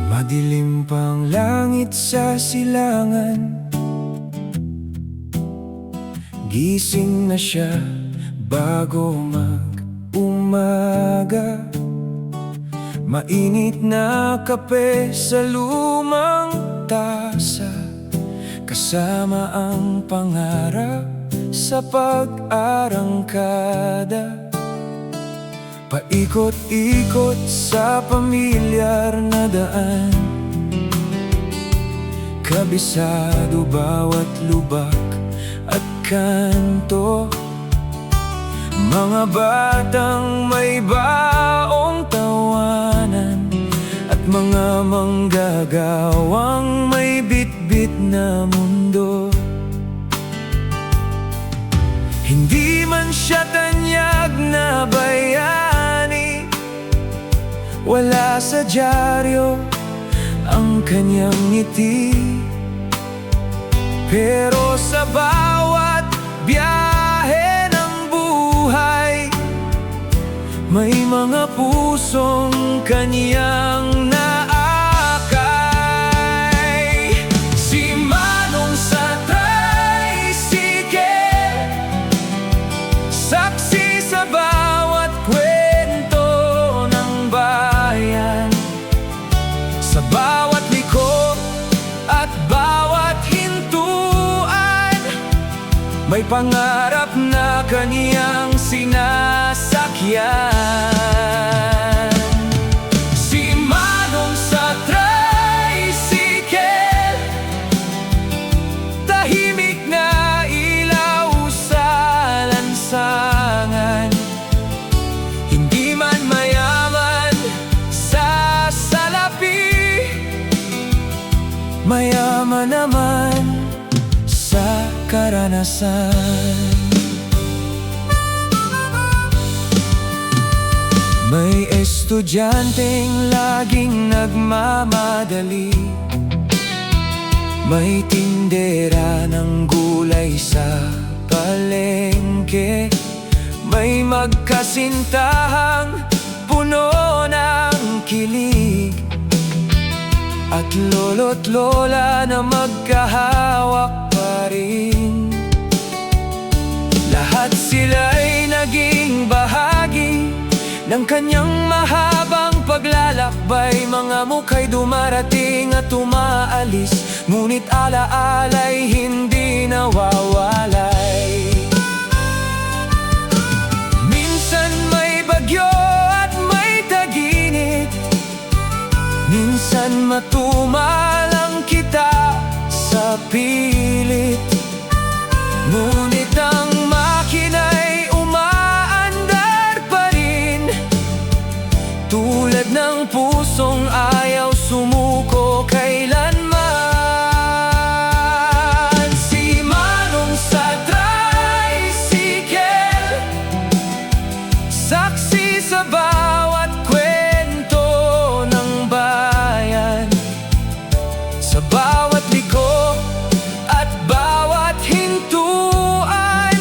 Madilim pang langit sa silangan, gising na siya bago mag-umaga. Mainit na kape sa lumang tasa, kasama ang pangarap sa pag-arangkada. Paikot-ikot sa pamilyar na daan, kabisado bawat lubak at kanto. Mga batang may baong tawanan, at mga manggagawang may bitbit na mundo. Hindi man siya tanyag na bayani, wala sa dyaryo ang kanyang ngiti. Pero sa bawat biyahe ng buhay, may mga pusong kanyang naakay. Si Manong sa tricycle, saksi sa bawat kwento ng bayan, sa bawat liko at bawat hintuan, may pangarap na kaniyang sinasakyan. Si Manong sa tricycle, tahimik na ilaw sa lansangan. Hindi man mayaman sa salapi, mayaman naman sa karanasan. May estudyanteng laging nagmamadali, may tindera ng gulay sa palengke, may magkasintahang puno ng kilig, at lolo't lola na magkahawak pa rin. Lahat sila'y naging bahagi ng kanyang mahabang paglalakbay. Mga mukha'y dumarating at umaalis, ngunit alaala'y hindi nawawalay. Minsan may bagyo at may taginit, minsan matumalang kita sa pilit, ngunit ang makina'y umaandar pa rin, tulad ng pusong ayaw sumuko kailanman. Si Manong sa tricycle, saksi sa bawat kwento ng bayan, sa bawat liko at bawat hintuan,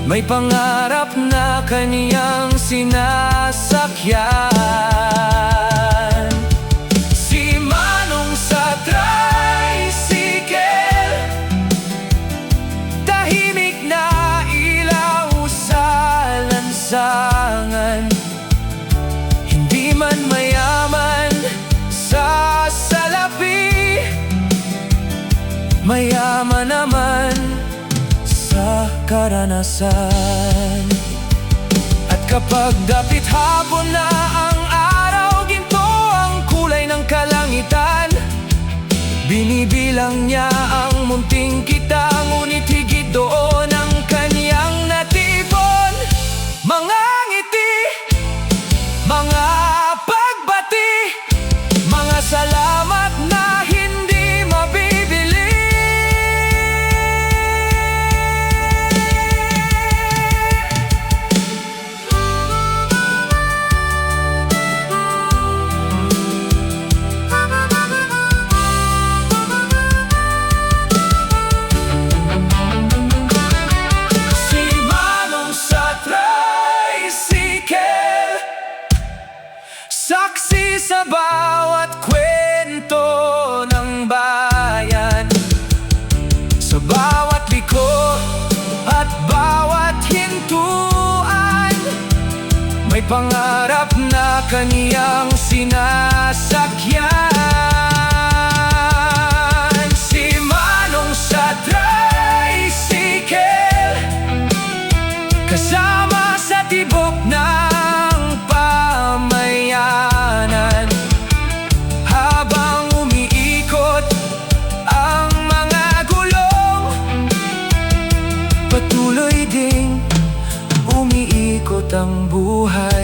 may pangarap na kaniyang sinasakyan. Si Manong sa tricycle, tahimik na ilaw sa lansangan. Hindi man mayaman sa salapi, mayaman naman sa karanasan. At kapag dapit hapon na ang araw, ginto ang kulay ng kalangitan, binibilang niya ang munting kita, ngunit higit doon ang kaniyang natipon. Mga ngiti, mga pagbati, mga salamat na hindi mabibili. pangarap na kaniyang sinasakyan. Si Manong sa tricycle, kasama sa tibok ng pamayanan. Habang umiikot ang mga gulong, patuloy ding umiikot ang buhay.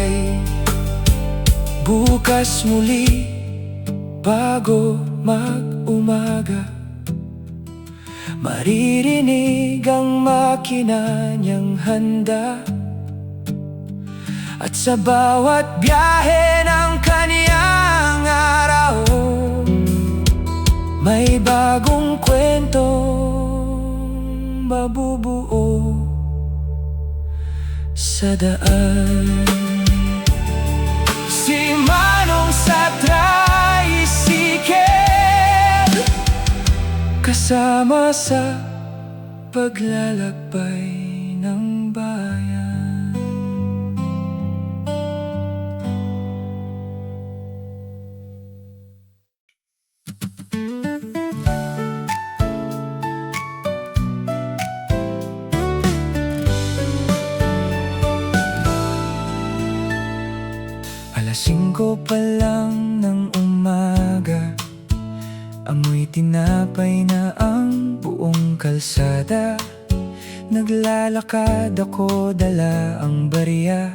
Bukas muli, bago mag-umaga, maririnig ang makina niyang handa. At sa bawat biyahe ng kaniyang araw, may bagong kwentong mabubuo sa daan. Si Manong sa tricycle, kasama sa paglalakbay ng bayan. Alas 5 pa lang ng umaga, amoy tinapay na ang buong kalsada. Naglalakad ako, dala ang barya,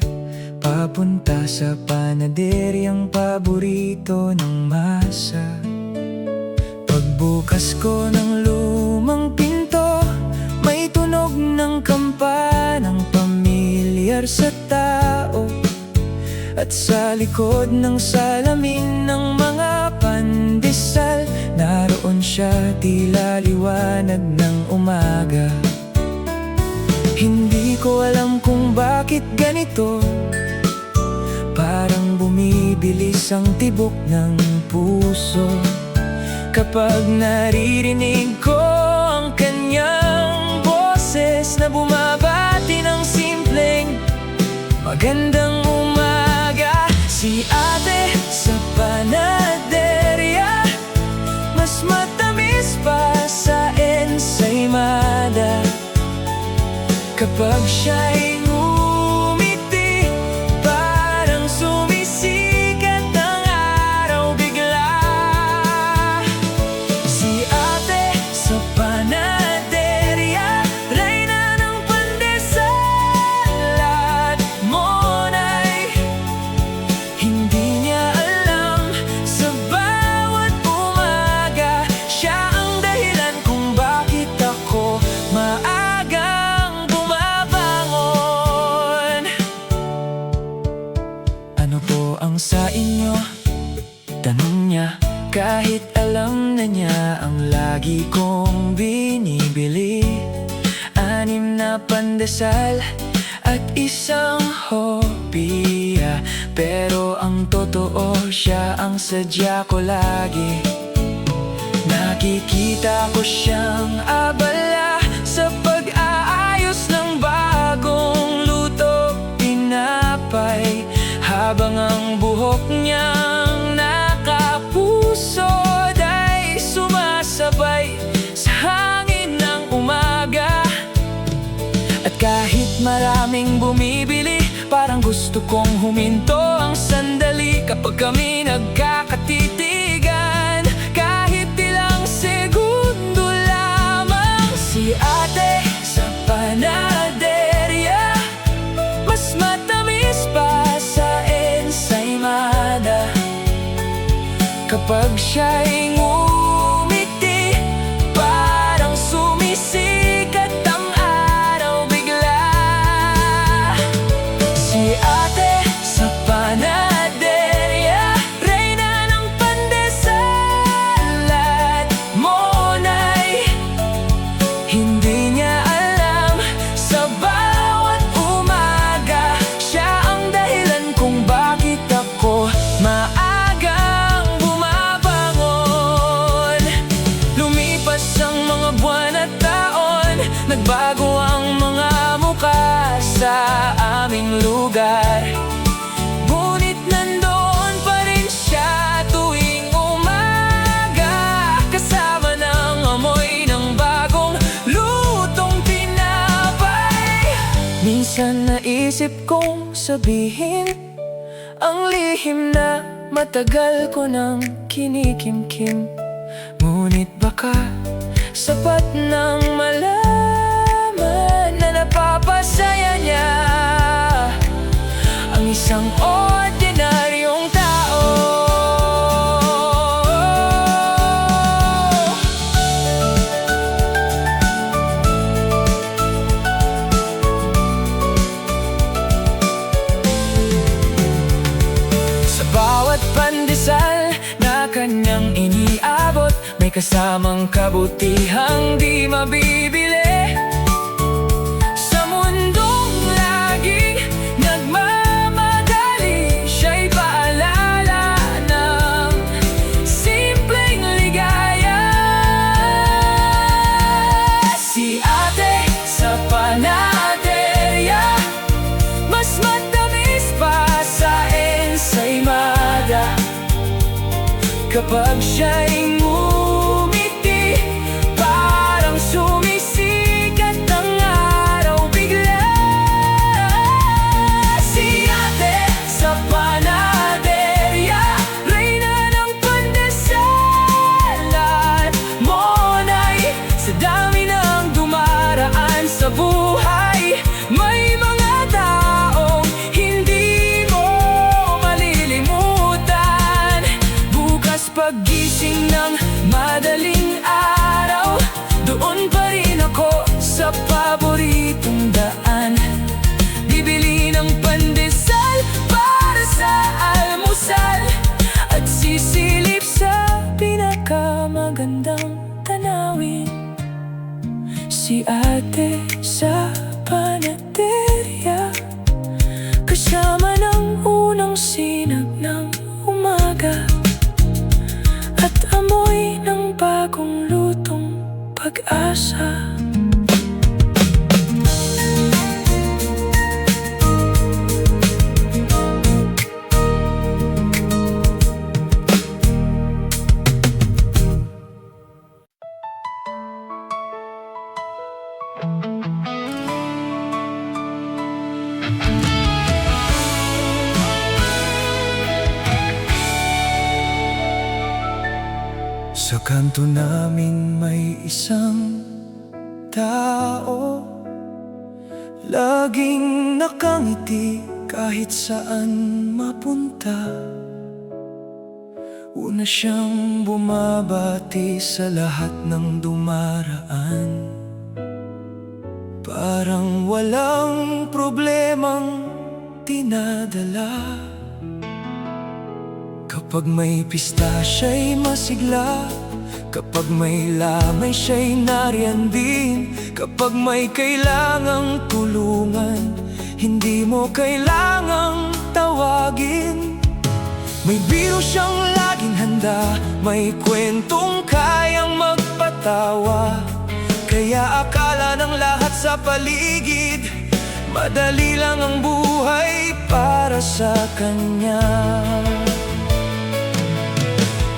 papunta sa panaderyang paborito ng masa. Pagbukas ko ng lumang pinto, may tunog ng kampanang pamilyar sa tao. At sa likod ng salamin ng mga pandesal, naroon siya, tila liwanag ng umaga. Hindi ko alam kung bakit ganito, parang bumibilis ang tibok ng puso kapag naririnig ko ang kanyang boses na bumabati ng simpleng magandang umaga. Si ate sa panaderya, mas matamis pa sa ensaymada. Kapag siya'y ngumiti, parang sumisikat ang araw bigla. Si ate sa panaderya, reyna ng pandesal at monay. Hindi niya alam, sa bawat umaga, siya ang dahilan kung bakit ako maagang bumabangon. Ano po ang sa inyo? Tanong niya, kahit alam na niya ang lagi kong binibili. 6 na pandesal at isang hopya, pero ang totoo, siya ang sadya ko lagi. Nakikita ko siyang abala sa pag-aayos ng bagong luto tinapay, habang ang buhok niyang nakapusod ay sumasabay sa hangin ng umaga. At kahit maraming bumibili, parang gusto kong huminto ang sandali kapag kami nagkakatitigan. Kahit ilang segundo lamang. Si ate sa panaderya, mas matamis pa sa ensaymada. Kapag siya'y ngumiti, parang sumisikat ang araw bigla. Si ate sa panaderya, reyna ng pandesal at monay. Hindi niya alam, sa bawat umaga, siya ang dahilan kung bakit ako maagang bumabangon. isip kong sabihin ang lihim na matagal ko nang kinikimkim. Ngunit baka sapat nang malaman na napapasaya niya ang isang ordinaryong tao. Sa bawat pandesal na kanyang iniabot, may kasamang kabutihang di mabibili. Sa mundong laging nagmamadali, siya'y paalala ng simpleng ligaya. Si ate sa panaderya, mas matamis pa sa ensaymada. Kapag siya'y ngumiti, parang sumisikat ang araw bigla. Si ate sa panaderya, reyna ng pandesalan. Monay, sa dami ng dumaraan sa buhay, may mga taong hindi mo malilimutan. Bukas paggising ng madaling araw, doon pa rin ako sa paboritong daan. Bibili ng pandesal para sa almusal, at sisilip sa pinakamagandang tanawin. Si ate sa panaderya, kasama ng unang sinag ng umaga, at amoy ng bagong lutong pag-asa. Sa kanto namin may isang tao, laging nakangiti kahit saan mapunta. Una siyang bumabati sa lahat ng dumaraan, parang walang problemang dinadala. Kapag may pista siya'y masigla, kapag may lamay siya'y nariyan din. Kapag may kailangang tulungan, hindi mo kailangang tawagin. May biro siyang laging handa, may kwentong kayang magpatawa. Kaya akala ng lahat sa paligid, madali lang ang buhay para sa kanya.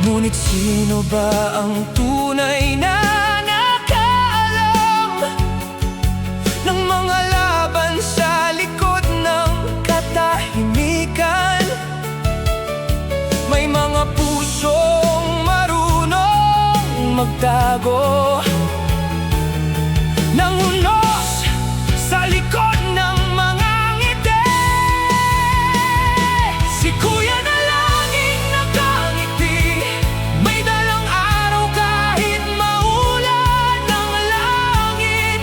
Ngunit sino ba ang tunay na nakaalam ng mga laban sa likod ng katahimikan? May mga pusong marunong magtago ng unos sa likod ng mga ngiti. Si Kuya na laging nakangiti, may dalang araw kahit maulan ng langit.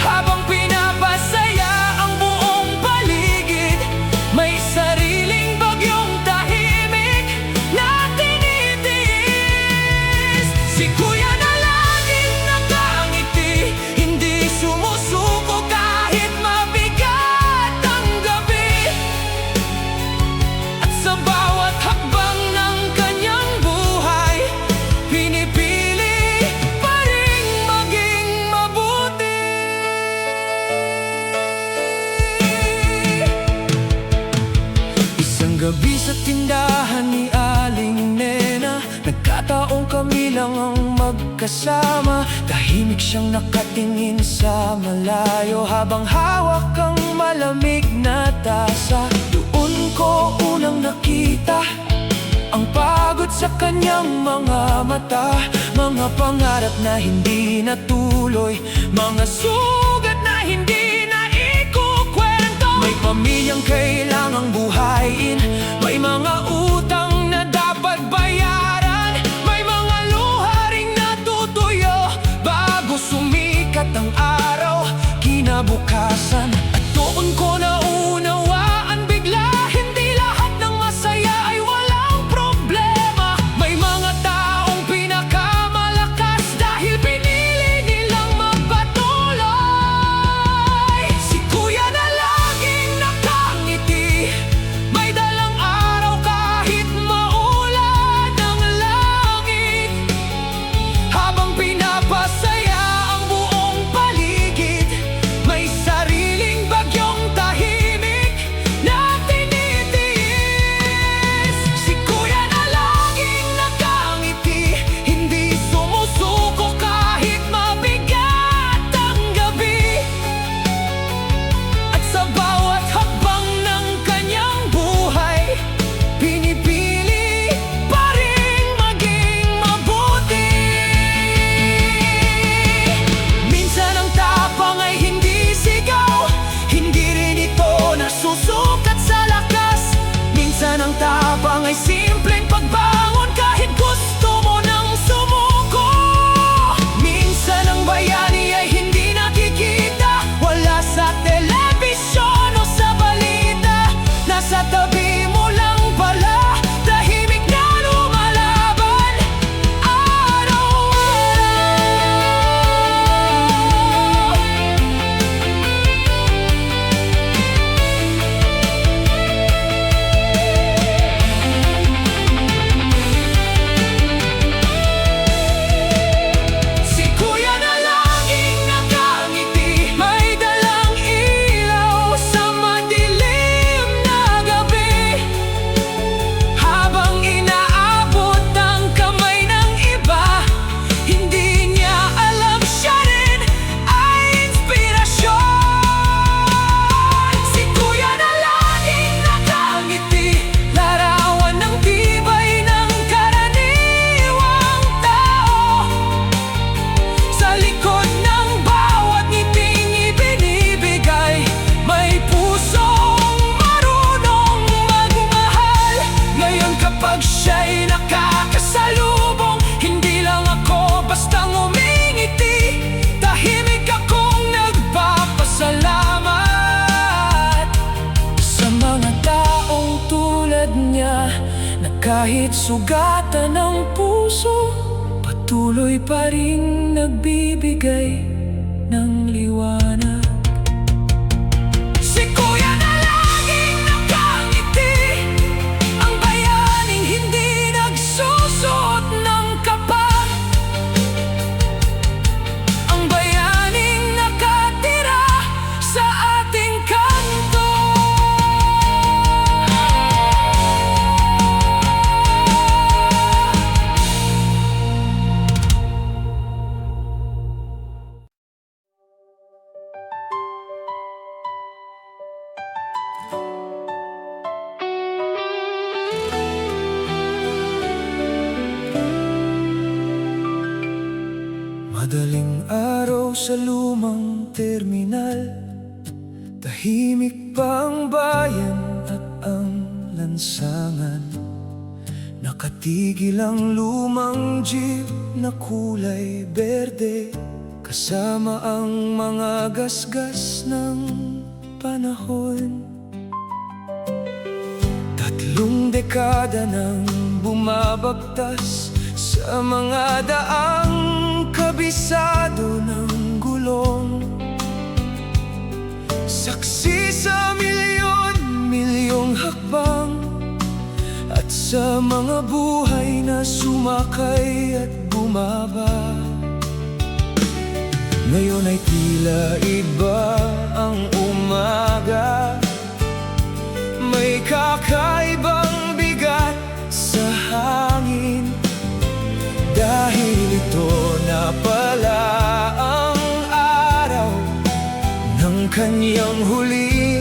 Habang pinapasaya ang buong paligid, may sariling bagyong tahimik na tinitiis. Si Kuya na laging nakangiti, hindi sumusuko kahit mabigat ang gabi. At sa bawat hakbang ng kanyang buhay, pinipili pa ring maging mabuti. Isang gabi sa tindahan ni Aling Nena, nagkataong kami lang ang magkasama. Tahimik siyang nakatingin sa malayo, habang hawak ang malamig na tasa. Doon ko unang nakita ang pagod sa kanyang mga mata. Mga pangarap na hindi natuloy, mga sugat na hindi na ikukwento. May pamilyang kailangang buhayin, may mga utang na dapat bayaran, may mga luha ring natutuyo bago sumikat ang araw kinabukasan. At doon ko naunawaan bigla, hindi lahat ng masaya ay walang problema. May mga taong pinakamalakas dahil pinili nilang magpatuloy. Si Kuya na laging nakangiti, may dalang araw kahit maulan ang langit. Habang pinapasaya ang buong paligid, may sariling bagyong tahimik na tinitiis. Si Kuya na laging nakangiti, hindi sumusuko kahit mabigat ang gabi. At sa bawat hakbang ng kanyang buhay, pinipili pa ring maging mabuti. Minsan ang tapang ay hindi sigaw, hindi rin ito nasusukat sa lakas. Minsan ang tapang ay simpleng pagbangon kahit gusto mo nang sumuko. Minsan ang bayani ay hindi nakikita, wala sa telebisyon o sa balita. Nasa tabi mo lang pala, tahimik na lumalaban araw-araw. Si Kuya na laging nakangiti, may dalang ilaw sa madilim na gabi. Habang inaabot ang kamay ng iba, hindi niya alam siya rin ay inspirasyon. Si Kuya na laging nakangiti, larawan ng tibay ng karaniwang tao. Sa likod ng bawat ngiting ibinibigay, may pusong marunong magmahal. Ngayon kapag siya'y nakakasalubong, hindi lang ako bastang umingiti, tahimik akong nagpapasalamat sa mga taong tulad niya, na kahit sugatan ng puso, patuloy pa rin nagbibigay ng liwanag. Si Kuya na laging nakangiti, ang bayaning hindi nagsusuot ng kapag, ang bayaning nakatira sa ating kanto. Madaling araw sa lumang terminal, tahimik pa ang bayan at ang lansangan. Nakatigil ang lumang jeep na kulay berde, kasama ang mga gasgas ng panahon. 3 dekada nang bumabagtas sa mga daang kabisado ng gulong. Saksi sa milyon-milyong hakbang, at sa mga buhay na sumakay at bumaba. Ngayon ay tila iba ang umaga, may kakaibang bigat sa hangin. Dahil ito na pala ang araw ng kanyang huli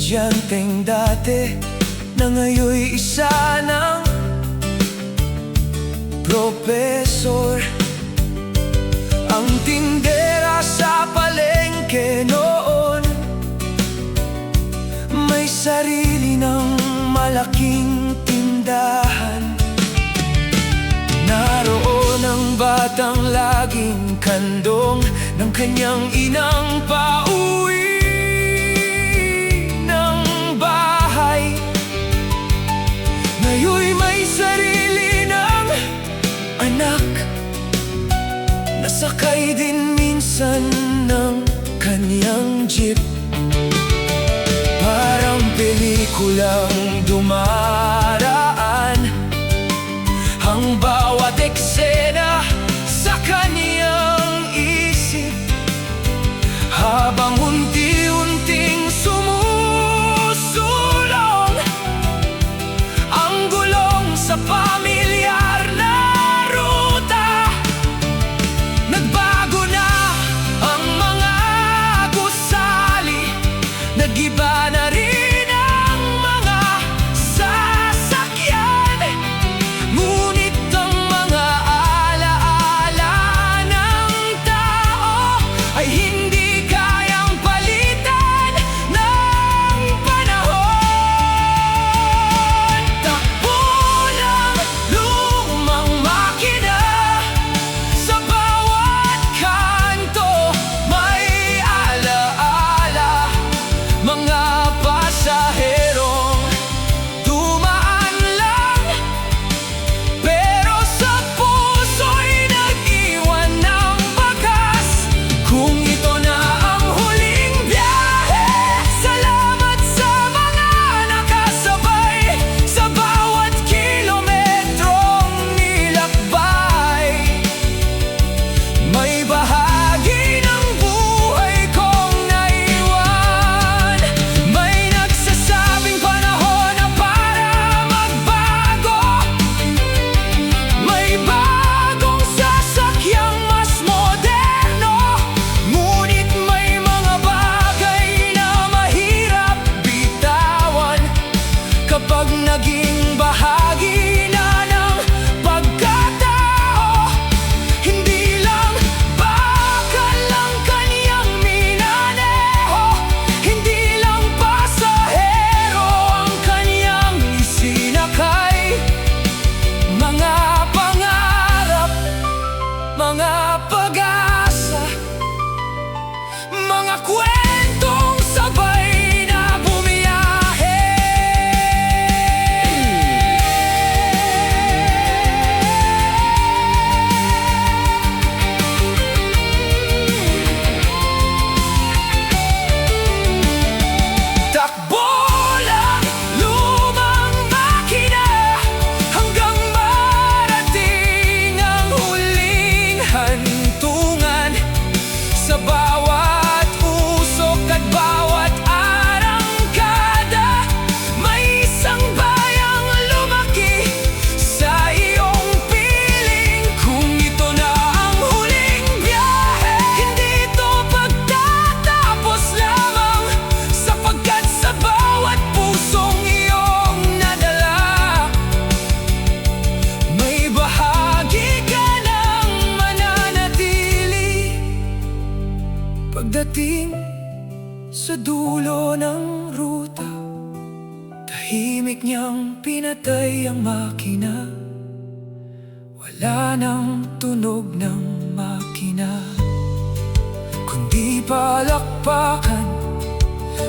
estudyanteng dati na ngayoy isa ng propesor. Ang tindera sa palengke noon may sarili ng malaking tindahan. Naroon ang batang laging kandong ng kanyang inang pauwi ng bahay. Ngayon'y may sarili ng anak, nasakay din minsan ng kanyang jeep. Parang pelikulang dumaraan ang bawat eksena sa kaniyang isip, habang unti-unting sumusulong ang gulong sa pamilyar na ruta. Nagbago na ang mga gusali, nag-iba na rin ang mga sasakyan. Ngunit ang mga alaala ng tao ay hindi kayang palitan ng panahon. Takbo ng lumang makina, sa bawat kanto may alaala. Mga pasaherong dumaan lang, pero sa puso'y nag-iwan ng bakas. Kung ito na ang huling biyahe, salamat sa mga nakasabay sa bawat kilometrong nilakbay. May bahagi ng buhay kong naiwan, may nagsasabing panahon na para magbago. May bagong sasakyang mas moderno, ngunit may mga bagay na mahirap bitawan kapag naging bahagi na ng pagkatao. Hindi lang bakal ang kaniyang minaneho, hindi lang pasahero ang kaniyang isinakay. Mga pangarap, mga pag-asa, mga kwentong sabay na bumiyahe. Takbo lang lumang makina hanggang marating ang huling hantungan. Sa bawat usok at bawat arangkada, may isang bayang lumaki sa iyong piling. Kung ito na ang huling biyahe, hindi ito pagtatapos lamang, sapagkat sa bawat pusong iyong nadala, may bahagi ka ng mananatili. Pagdating sa dulo ng ruta, tahimik niyang pinatay ang makina. Wala nang tunog ng makina, kundi palakpakan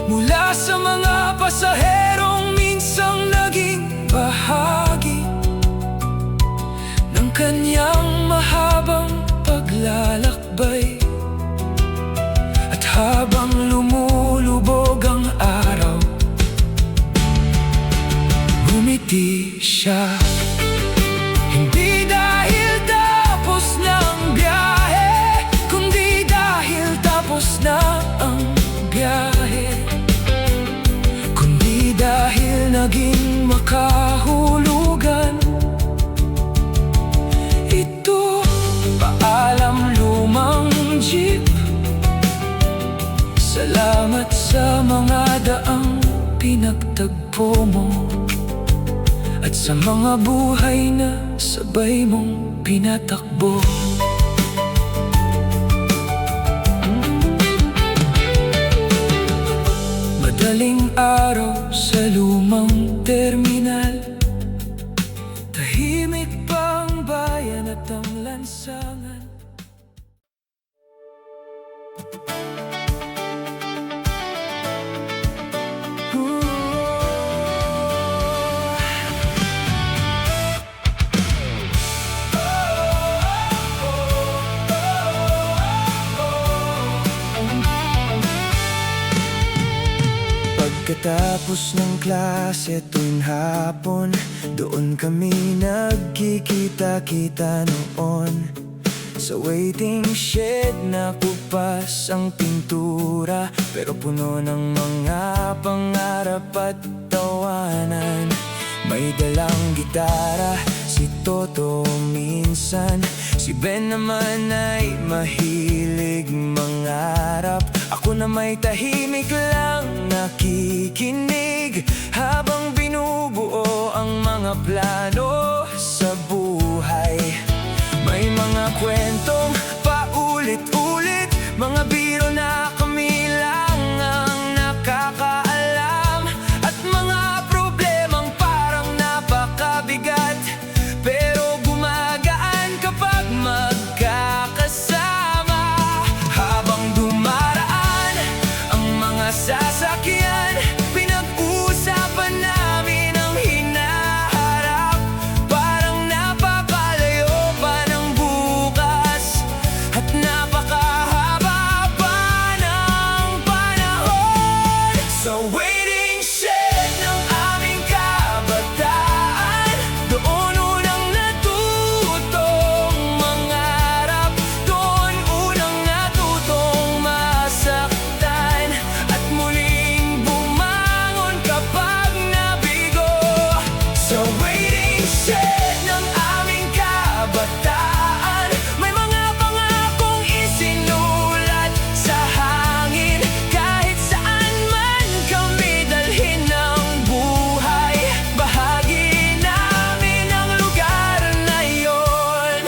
mula sa mga pasaherong minsang naging bahagi ng kanyang mahabang paglalakbay. At habang lumulubog ang araw, ngumiti siya. Hindi dahil tapos na ang biyahe, kundi dahil tapos na ang biyahe. Kundi dahil naging makahulugan. Ito, paalam lumang jeep. Salamat sa mga daang pinagtagpo mo, at sa mga buhay na sabay mong pinatakbo. Madaling araw sa lumang terminal, tahimik pang bayan at ang lansangan. Pagkatapos ng klase tuwing hapon, doon kami nagkikita-kita noon. Sa waiting shed na kupas ang pintura, pero puno ng mga pangarap at tawanan. May dalang gitara si Toto minsan, si Ben naman ay mahilig mangarap. Ako na may tahimik lang nakikinig, habang binubuo ang mga plano sa buhay. May mga kwentong paulit-ulit, mga biro na kami lang ang nakakaalam, at mga problemang parang napakabigat, pero gumagaan kapag magkakasama. Habang dumaraan ang mga sasakyan, pinag-uusapan namin ang hinaharap. Parang napakalayo pa ng bukas, at napakahaba pa ng panahon. Sa waiting shed ng aming kabataan, doon unang natutong mangarap, doon unang natutong masaktan, at muling bumangon kapag nabigo. Sa waiting shed ng aming kabataan, may mga pangakong isinulat sa hangin. Kahit saan man kami dalhin ng buhay, bahagi namin ang lugar na yon.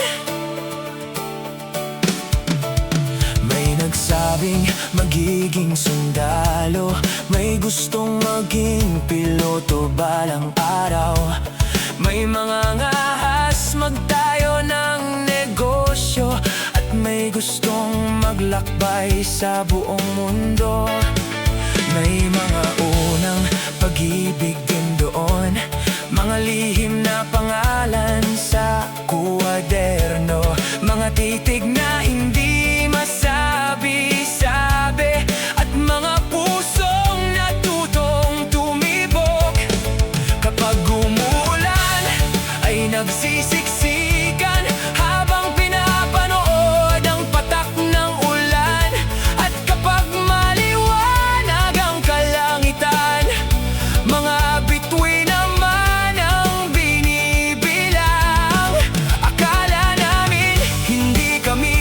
May nagsabing magiging sundalo, may gustong maging piloto balang araw. May mga ngahas magtayo ng negosyo, at may gustong maglakbay sa buong mundo. May mga unang pag-ibig din doon, mga lihim na pangalan sa kuwaderno, mga titig na hindi masabi-sabi, at mga pusong natutong tumibok. Kapag umuulan ay nagsisiksikan, habang pinapanood ang patak ng ulan, at kapag maliwanag ang kalangitan, mga bituin naman ang binibilang. Akala namin hindi kami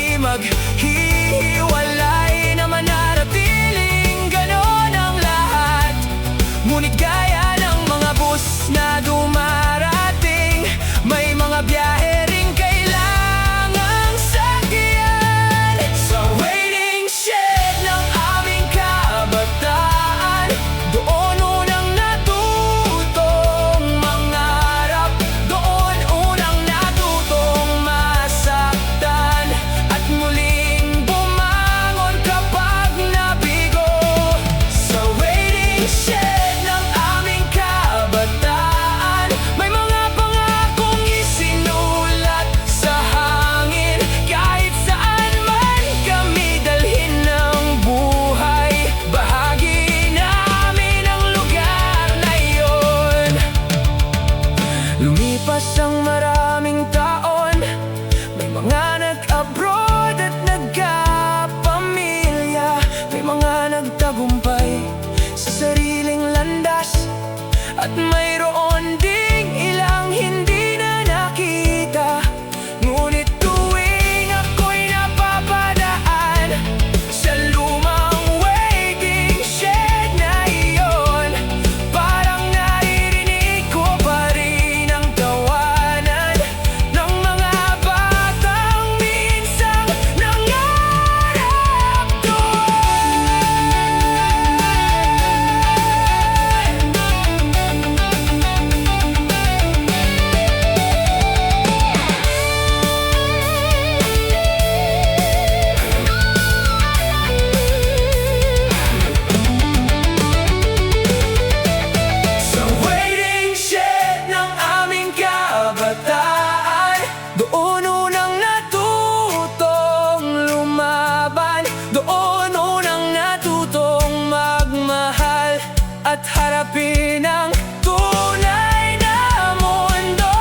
Doon unang natutong lumaban, doon unang natutong magmahal at harapin ang tunay na mundo.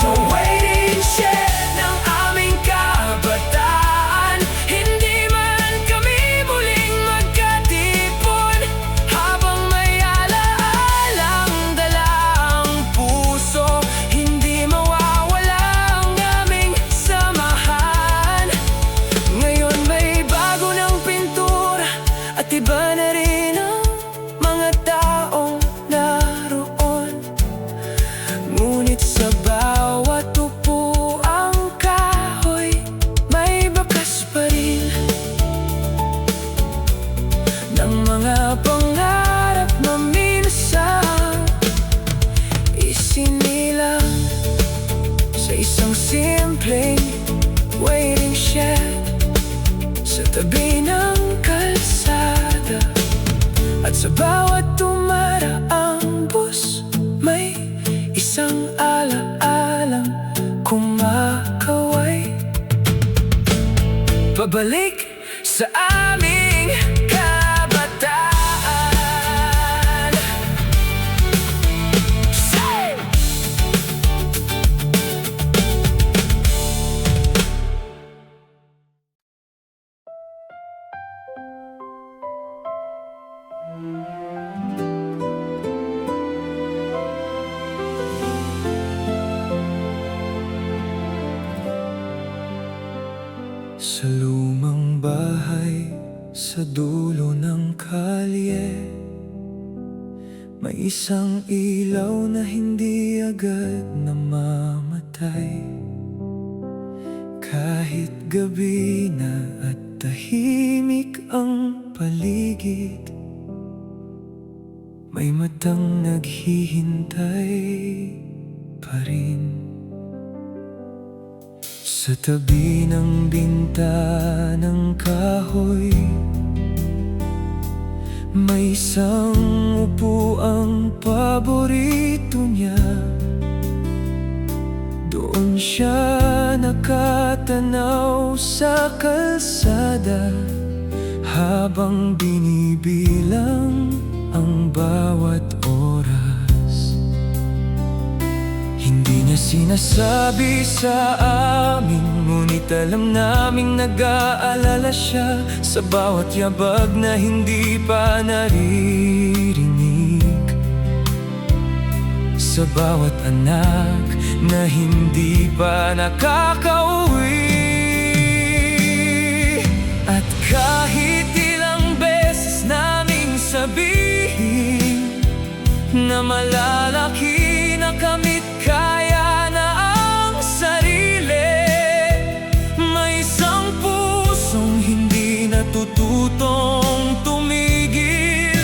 Sa waiting shed ng aming kabataan, hindi man kami muling magkatipon, habang may alaalang dala ang puso, hindi mawawala ang aming samahan. Ngayon may bago ng pintura at iba na rin ang mga taong naroon, ngunit sa bawat upuang kahoy may bakas pa rin ng mga pangarap na minsan isinilang sa isang simpleng waiting shed sa tabi ng kalsada. At sa bawat dumaraang bus, may isang alaalang kumakaway pabalik sa aming kabataan. Say! Sa lumang bahay, sa dulo ng kalye, may isang ilaw na hindi agad namamatay. Kahit gabi na at tahimik ang paligid, may matang naghihintay pa rin. Sa tabi ng bintanang kahoy, may isang upuang paborito niya. Doon siya nakatanaw sa kalsada, habang binibilang ang bawat oras. Hindi niya sinasabi sa amin, ngunit alam naming nag-aalala siya sa bawat yabag na hindi pa naririnig, sa bawat anak na hindi pa nakakauwi. At kahit ilang beses naming sabihin na malalaki na kami't kaya na ang sarili, may isang pusong hindi natututong tumigil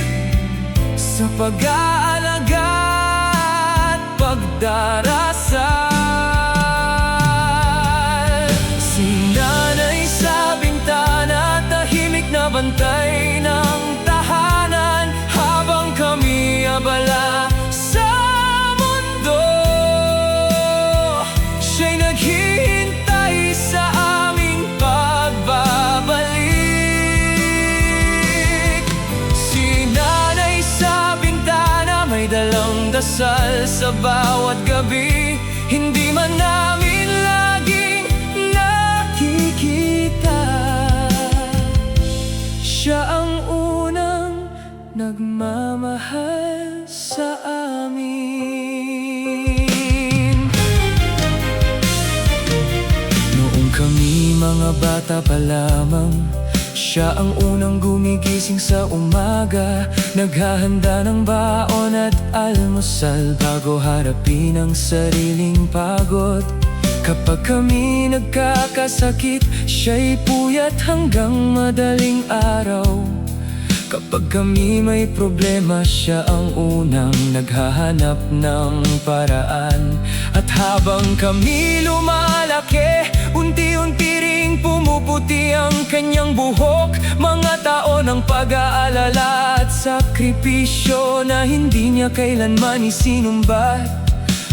sa pag-aalaga at pagdarasal. Si nanay sa bintana, tahimik na bantay ng tahanan, habang kami abala sa mundo. Siya'y naghihintay sa aming pagbabalik. Si nanay sa bintana, may dalang dasal sa bawat gabi, hindi man namin laging nakikita. Siya ang unang nagmamahal sa amin. Noong kami mga bata pa lamang, siya ang unang gumigising sa umaga, naghahanda ng baon at almusal bago harapin ang sariling pagod. Kapag kami nagkakasakit, siya'y puyat hanggang madaling araw. Kapag kami may problema, siya ang unang naghahanap ng paraan. At habang kami lumalaki, unti-unti ring pumuputi ang kanyang buhok. Mga taon ng pag-aalala at sakripisyo na hindi niya kailanman isinumbat.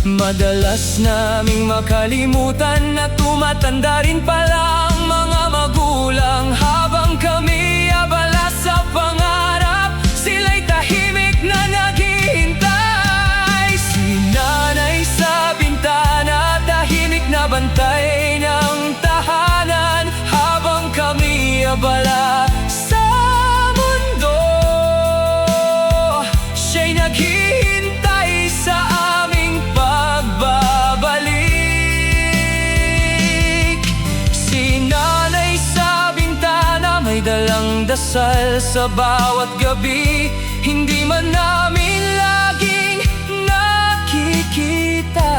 Madalas naming makalimutan na tumatanda rin pala ang mga magulang. Habang kami abala sa pangarap, sila'y tahimik na naghihintay. Si nanay sa bintana, tahimik na bantay ng tahanan. Habang kami abala sa mundo, siya'y naghihintay sa aming pagbabalik. Si nanay sa bintana, may dalang dasal sa bawat gabi. Hindi man namin laging nakikita,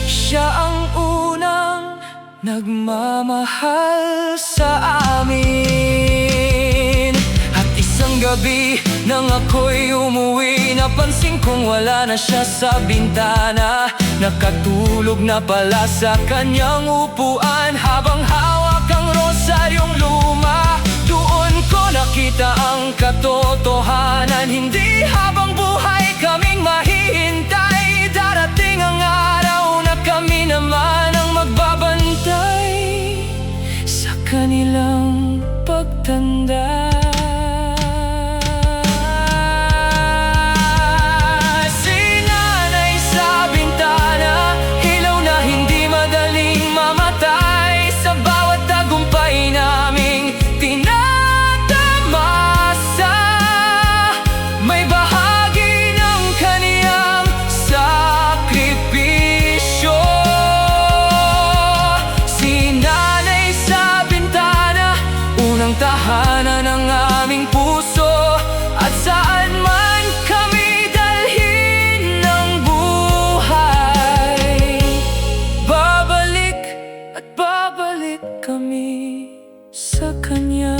siya ang unang nagmamahal sa amin. At isang gabi nang ako'y umuwi, napansin kong wala na siya sa bintana. Nakatulog na pala sa kanyang upuan, habang hawak ang rosaryong luma. Doon ko nakita ang katotohanan, hindi habang buhay kaming mahihintay. Darating ang araw na kami naman ang magbabantay sa kanilang pagtanda. Si nanay sa bintana, ilaw na hindi madaling mamatay. Sa bawat tagumpay naming tinatamasa, may bahagi ng kaniyang sakripisyo. Si nanay sa bintana, unang tahanan ng aming puso. At saan man kami dalhin ng buhay, babalik at babalik kami sa kanya.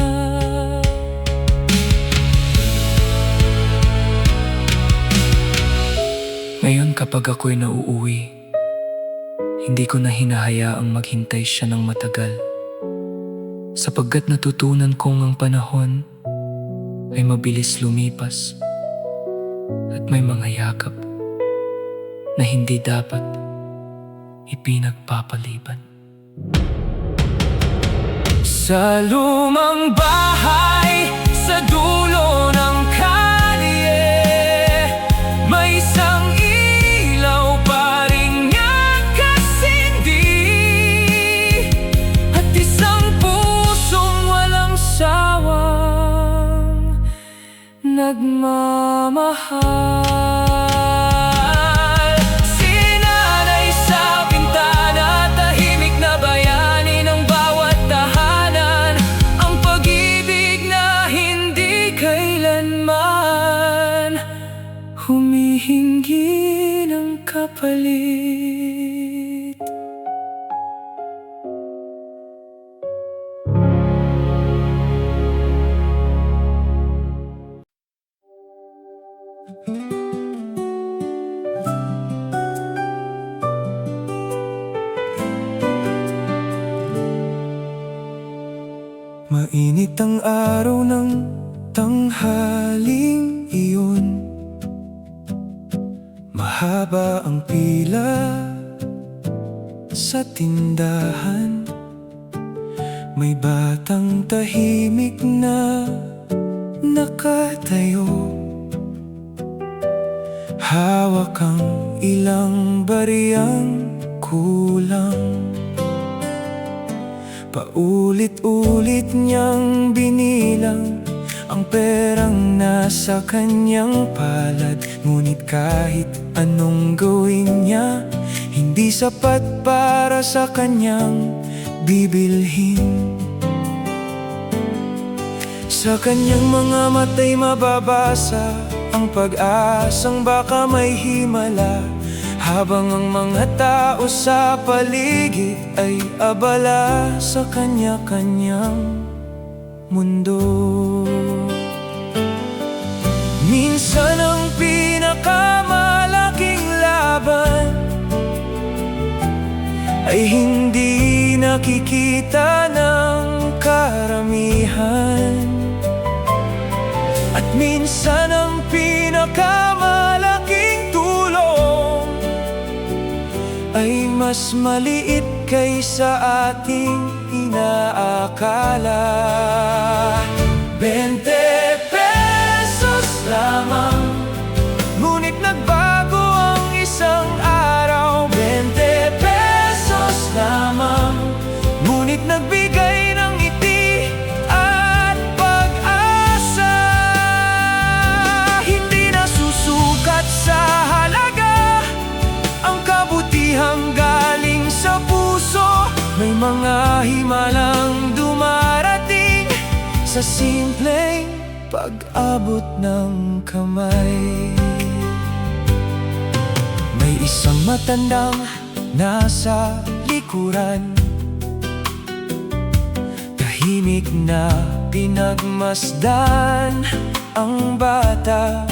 Ngayon kapag ako'y nauuwi, hindi ko na hinahayaang maghintay siya ng matagal, sapagkat natutunan kong ang panahon ay mabilis lumipas at may mga yakap na hindi dapat ipinagpapaliban. Sa lumang bahay sa dulo ng kalye, may isang ilaw pa ring nakasindi, at isang pusong walang sawang nagmamahal. Si nanay sa bintana, tahimik na bayani ng bawat tahanan. Ang pag-ibig na hindi kailanman humihingi ng kapalit. Mainit ang araw ng tanghaling iyon, mahaba ang pila sa tindahan. May batang tahimik na nakatayo, hawak ang ilang bariyang kulang. Paulit-ulit niyang binilang ang perang nasa kanyang palad. Ngunit kahit anong gawin niya, hindi sapat para sa kanyang bibilhin. Sa kanyang mga mata'y mababasa ang pag-asang baka may himala, habang ang mga tao sa paligid ay abala sa kanya-kanyang mundo. Minsan ang pinakamalaking laban ay hindi nakikita ng karamihan. At minsan ang pinakamalaking tulong mas maliit kaysa ating inaakala. 20 pesos lamang, ngunit nagbago ang isang araw. 20 pesos lamang, ngunit nagbigay ng ngiti at pag-asa. Hindi nasusukat sa halaga ang kabutihang galing sa puso. May mga himalang dumarating sa simpleng pag-abot ng kamay. May isang matandang nasa likuran, tahimik na pinagmasdan ang bata.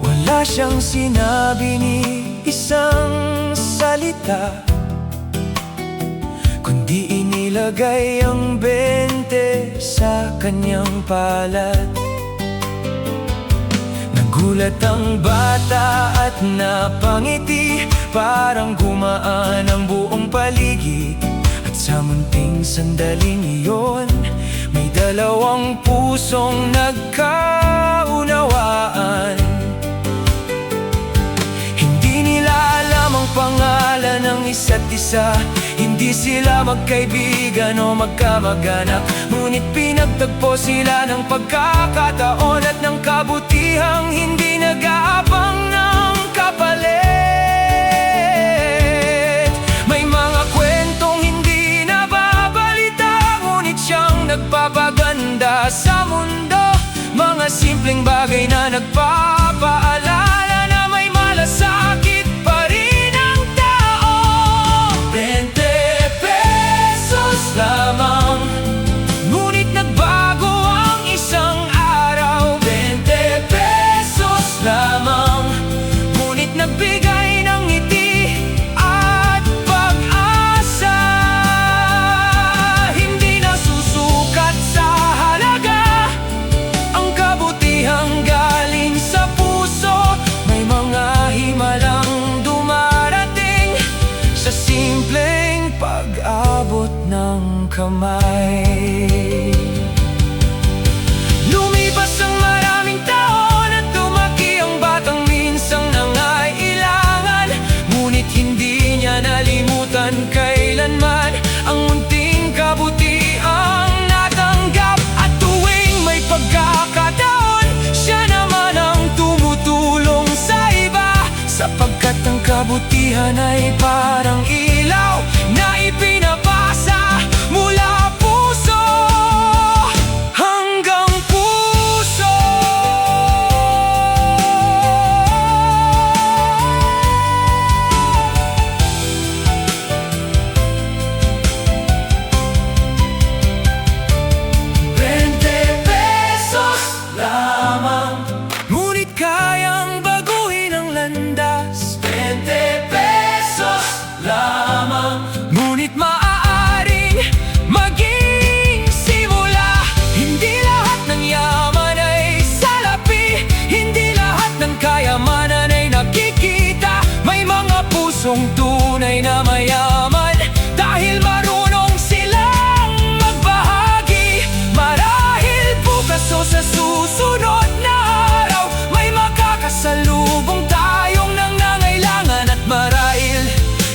Wala siyang sinabi ni isang salita, kundi inilagay ang 20 sa kanyang palad. Nagulat ang bata at napangiti, parang gumaan ang buong paligid. At sa munting sandaling iyon, may dalawang pusong nagkaunawaan. Hindi nila alam ang pangalan ng isa't isa, hindi sila magkaibigan o magkamag-anak, ngunit pinagtagpo sila ng pagkakataon at ng kabutihang hindi nag-aabang ng kapalit. May mga kwentong hindi nababalita, ngunit siyang nagpapaganda sa mundo. Mga simpleng bagay na nagpapaalala na may malasakit pa rin ang tao. 20 pesos lamang, ngunit nagbago ang isang araw. 20 pesos lamang, ngunit nagbigay ng ngiti at pag-asa. Hindi nasusukat sa halaga ang kabutihang galing sa puso. May mga himalang dumarating sa simpleng pag-abot ng kamay. Lumipas ang maraming taon at lumaki ang batang minsang nangailangan, ngunit hindi niya nalimutan kailanman ang munting kabutihang natanggap. At tuwing may pagkakataon, siya naman ang tumutulong sa iba, sapagkat ang kabutihan ay parang ilaw na ipinapasa mula puso hanggang puso. ₱20 lamang, ngunit kayang baguhin ang landas. ₱20 lamang, ngunit maaaring maging simula. Hindi lahat ng yaman ay salapi, hindi lahat ng kayamanan ay nakikita. May mga pusong tunay na mayaman dahil marunong silang magbahagi. Marahil bukas o sa susunod na araw, may makakasalubong tayong nangangailangan. At marahil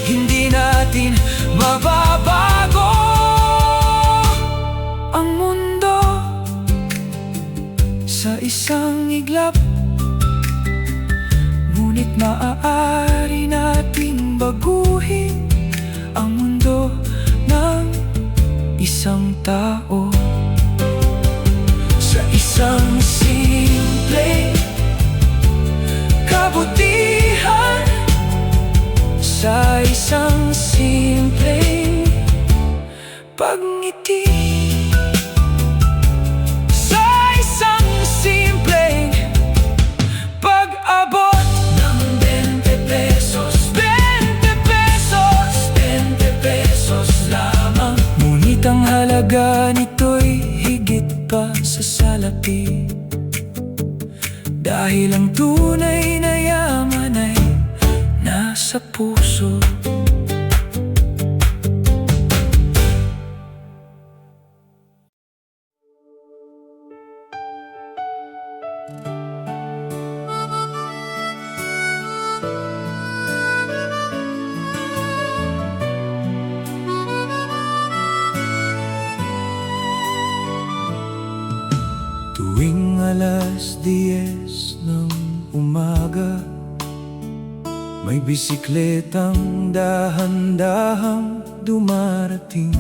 hindi natin mababago ang mundo sa isang iglap, ngunit maaari nating baguhin ang mundo ng isang tao. Sa isang simpleng kabutihan, sa isang simpleng pagngiti, sa isang simpleng pag-abot ng 20 pesos. 20 pesos, 20 pesos lamang, ngunit ang halaga nito'y higit pa sa salapi, dahil ang tunay na yaman ay nasa puso. 10 ng umaga, may bisikletang dahan-dahang dumarating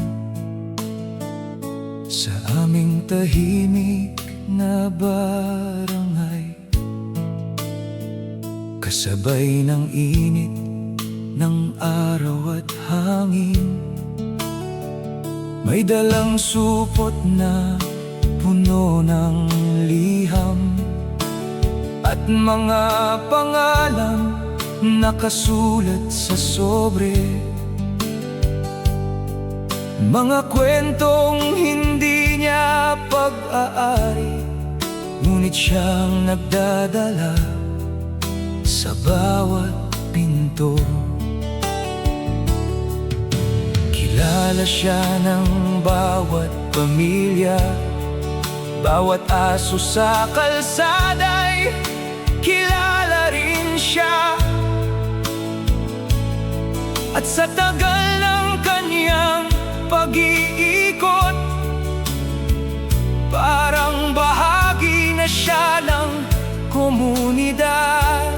sa aming tahimik na barangay. Kasabay ng init ng araw at hangin, may dalang supot na puno ng liham at mga pangalan nakasulat sa sobre. Mga kwentong hindi niya pag-aari, ngunit siyang nagdadala sa bawat pinto. Kilala siya ng bawat pamilya, bawat aso sa kalsada'y kilala rin siya. At sa tagal ng kanyang pag-iikot, parang bahagi na siya ng komunidad.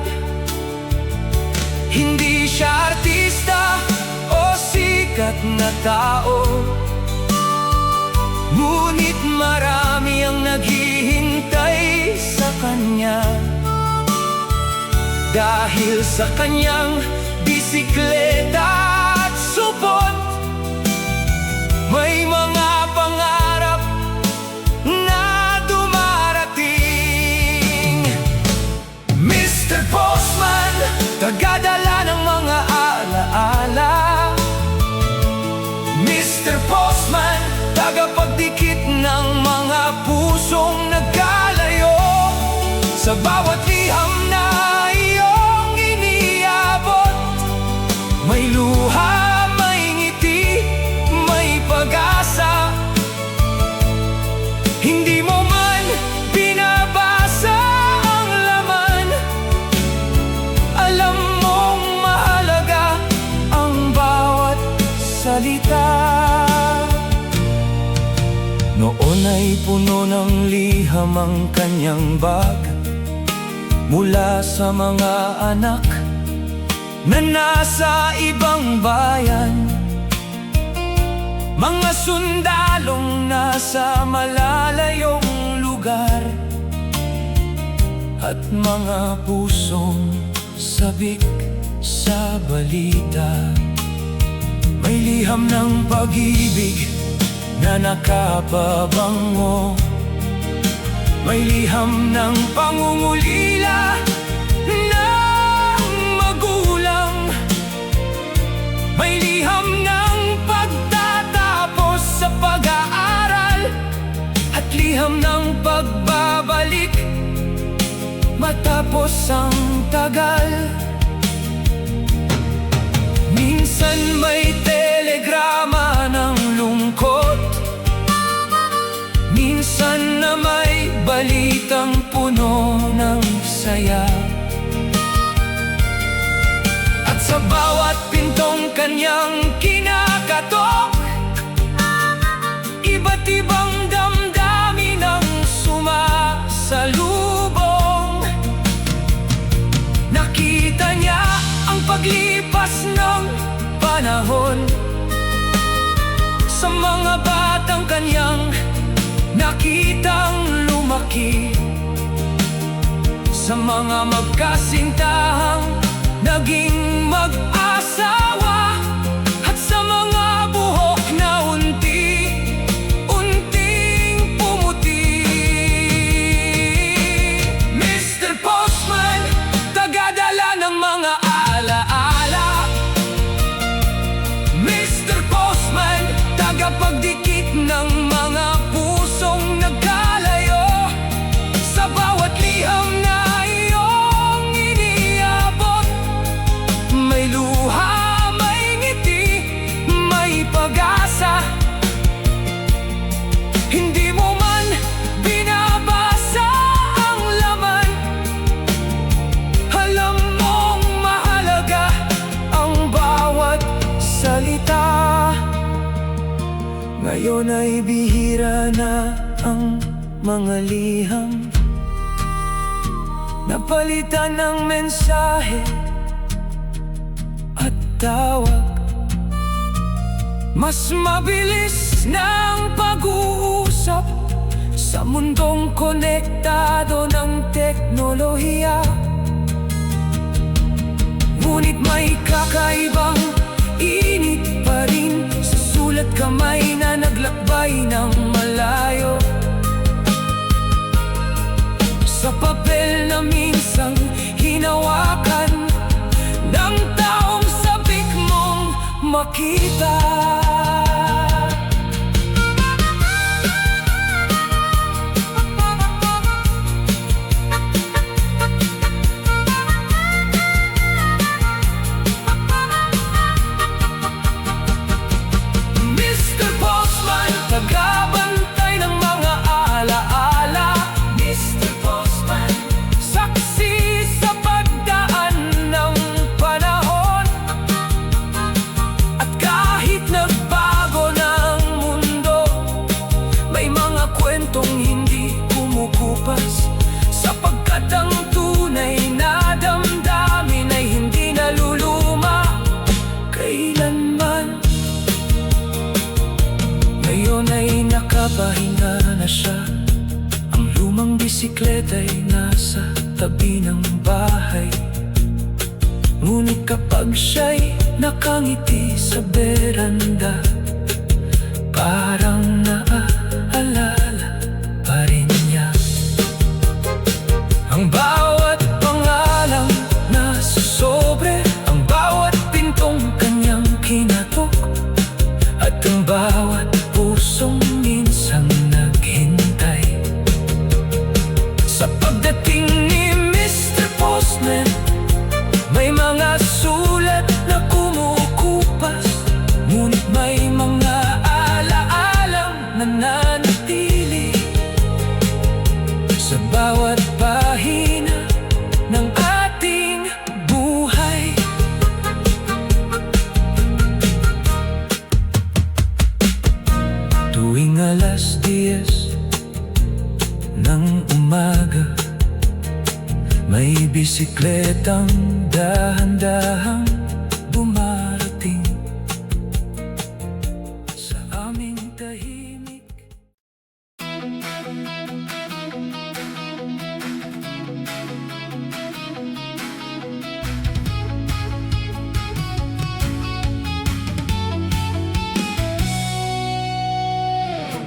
Hindi siya artista o sikat na tao, ngunit marami ang naghihintay sa kanya. Dahil sa kanyang bisikleta at supot, may mga pangarap na dumarating. Mr. Postman, tagadala ng mga alaala. Mr. Postman, tagapagdikit ng mga pusong nagkalayo. Sa bawat liham na iyong iniabot, may luha, may ngiti, may pag-asa. Hindi mo man binabasa ang laman, alam mong mahalaga ang bawat salita. Noon ay puno ng liham ang kanyang bag, mula sa mga anak na nasa ibang bayan, mga sundalong nasa malalayong lugar, at mga pusong sabik sa balita. May liham ng pag-ibig na nakapabango, may liham ng pangungulila ng magulang, may liham ng pagtatapos sa pag-aaral, at liham ng pagbabalik matapos ang tagal. Minsan may telegrama ng lungkot, minsan na may balitang puno ng saya. At sa bawat pintong kanyang kinakatok, iba't ibang damdamin ang sumasalubong. Nakita niya ang paglipas ng panahon sa mga batang kanyang nakitang lumaki, sa mga magkasintahang naging mag-asawa, at sa mga buhok na unti-unting pumuti. Mr. Postman, tagadala ng mga alaala. Mr. Postman, tagapagdikit ng mga pusong nagkalayo. Sa bawat liham na iyong iniabot, may luha, may ngiti, may pag-asa. Hindi mo man binabasa ang laman, alam mong mahalaga ang bawat salita. Ngayon ay bihira na ang mga liham Napalitan ng mensahe at tawag. Mas mabilis ng pag-uusap sa mundong konektado ng teknolohiya. Ngunit may kakaibang init pa rin sa sulat kamay na naglakbay ng malayo. Sa papel na minsang hinawakan ng taong sabik mong makita. Mr. Postman, tagabantay ng mga alaala. Mr. Postman, saksi sa pagdaan ng panahon. At kahit nagbago ng mundo, may mga kwentong hindi kumukupas, sapagkat ang tunay na damdamin ay hindi naluluma kailanman. Ngayon ay nakapahinga na siya. Ang lumang bisikleta ay nasa tabi ng bahay. Ngunit kapag siya'y nakangiti sa beranda, parang naaalala pa rin niya ang bawat pangalang nasa sobre, ang bawat pintong kanyang kinatok, at ang bawat pusong minsang naghintay sa pagdating ni Mr. Postman. May mga sulat na kumukupas, ngunit may mga alaalang nananatili sa bawat pahina ng ating buhay. Tuwing alas 10 ng umaga, may bisikletang dahan-dahang dumarating sa aming tahimik.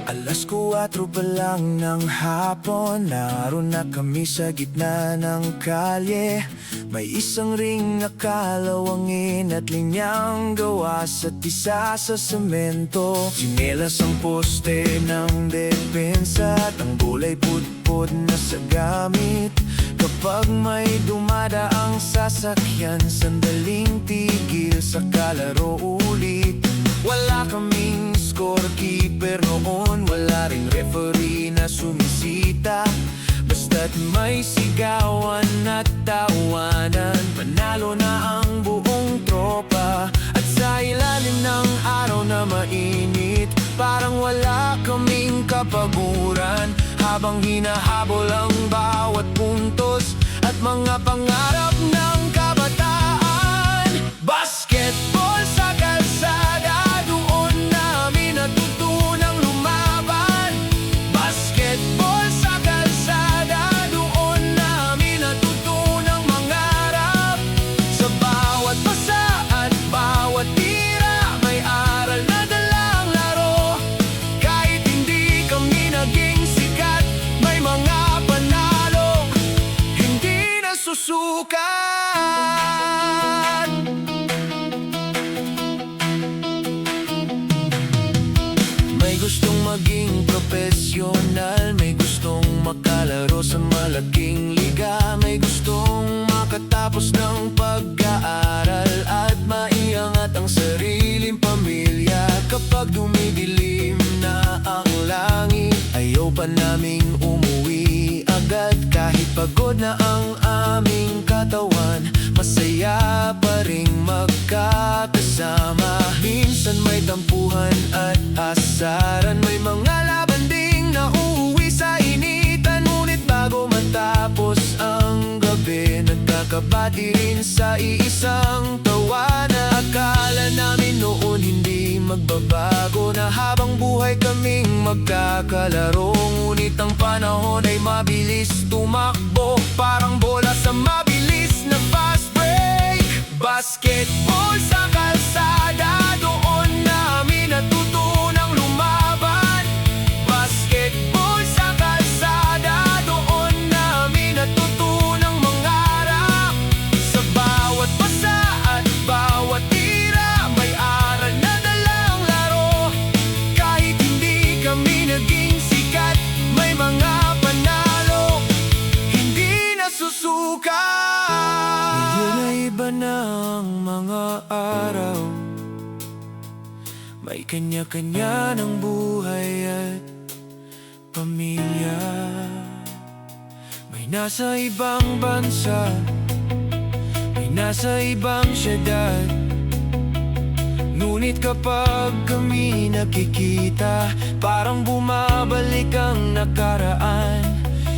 Alas 4 pa lang ng hapon, naroon na kami sa gitna ng kalye. May isang ring na kalawangin at linyang gawa sa tisa sa semento. Sinelas ang poste ng depensa at ang bulay pudpud na sa gamit. Kapag may dumadaang sasakyan, sandaling tigil sa kalaro ulit. Wala kaming scorekeeper noon, wala ring referee na sumisita. Basta't may sigawan at tawanan, panalo na ang buong tropa. At sa ilalim ng araw na mainit, parang wala kaming kapaguran, habang hinahabol ang bawat puntos at mga pangarap ng kabataan. Basketball sa kalsada, doon namin natutunang lumaban. Basketball sa kalsada, doon namin natutunang mangarap. Sa bawat pasa at bawat tira, may aral na dalang laro. Kahit hindi kami naging sikat, may mga panalo hindi nasusukat. May gustong maging profesional, may gustong makalaro sa malaking liga, may gustong makatapos ng pag-aaral at maiangat ang sariling pamilya. Kapag dumidilim na ang langit, ayaw pa naming umuwi agad. Kahit pagod na ang aming katawan, masaya pa ring magkakasama. Minsan may tampuhan at asaran, may mga laban ding nauuwi sa initan. Ngunit bago matapos ang gabi, magkabati rin sa iisang tawanan. Akala namin noon hindi magbabago, na habang buhay kaming magkakalaro. Ngunit ang panahon ay mabilis tumakbo, parang bola sa mabilis na fast break. Basketball sa kalsada, doon namin natutunang lumaban. Basketball sa kalsada, doon namin natutunang mangarap. Sa bawat pasa at bawat tira, may aral na dalang laro. Kahit hindi kami naging sikat, may mga panalo hindi nasusuka. Ngayon ay iba na ang mga araw, may kanya-kanya ng buhay at pamilya. May nasa ibang bansa, may nasa ibang syudad. Ngunit kapag kami nakikita, parang bumabalik ang nakaraan.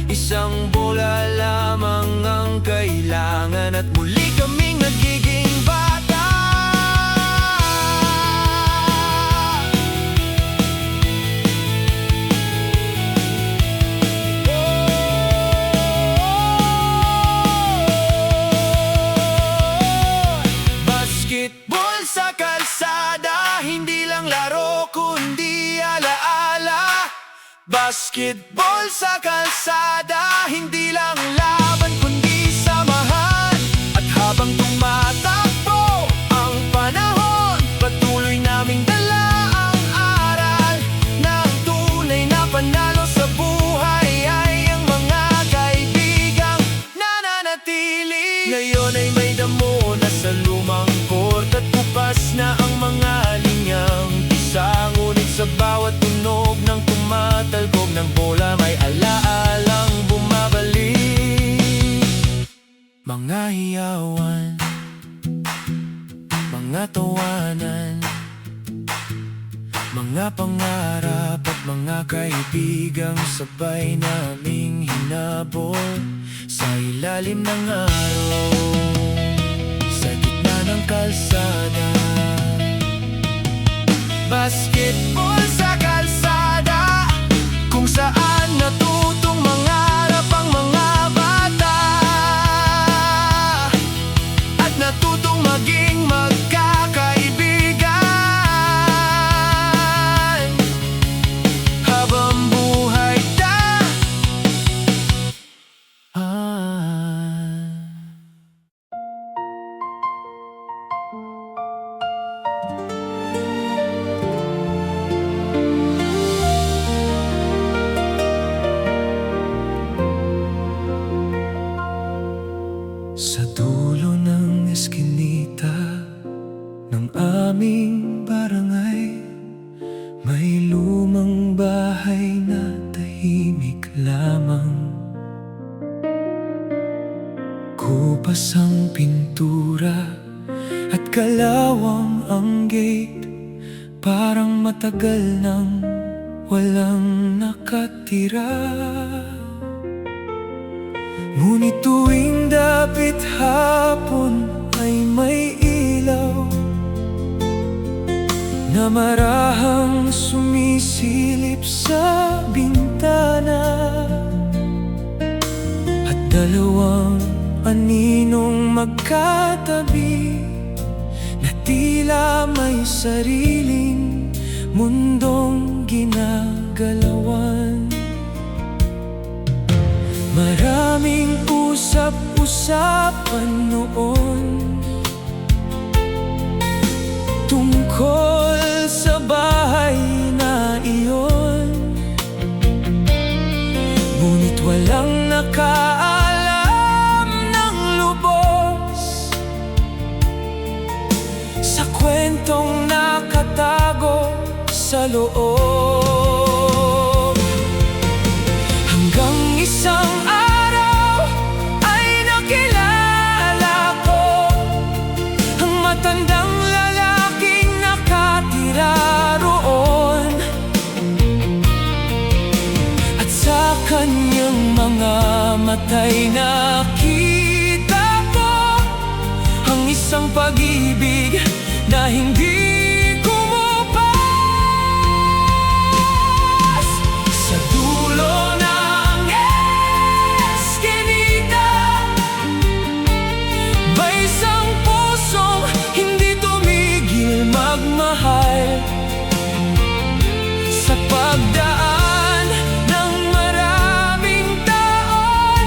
Isang bola lamang ang kailangan, at muli kaming nagiging bata. Basketball sa kalsada, hindi lang laro kundi alaala. Basketball sa kalsada, hindi lang laban kundi samahan. At habang tumatakbo ang panahon, patuloy naming dala ang aral na ang tunay na panalo sa buhay ay ang mga kaibigang nananatili. Ngayon ay may damo na sa lumang court, at bukas na ang mga linyang isa. Ngunit sa bawat tunog ng tumatalbog ng bola, may alaalang bumabalik. Mga hiyawan, mga tawanan, mga pangarap at mga kaibigang sabay naming hinabol sa ilalim ng araw, sa gitna ng kalsada. Basketball sa kalsada, kung saan natutong mangarap ang mga bata, at natutong maging magkakaibigan habang buhay sa dulo ng eskinita ng aming barangay, may lumang bahay na tahimik lamang. Kupas ang pintura at kalawang ang gate, parang matagal nang walang nakatira. Ngunit tuwing dapit hapon ay may ilaw na marahang sumisilip sa bintana, at dalawang aninong magkatabi na tila may sariling mundong ginagalawan. Maraming usap-usapan noon tungkol sa bahay na iyon, ngunit walang nakaalam ng lubos sa kwentong nakatago sa loob. Hanggang isang araw ay nakilala ko ang matandang lalaking nakatira roon, at sa kanyang mga matay nakita ko mahal. Sa pagdaan ng maraming taon,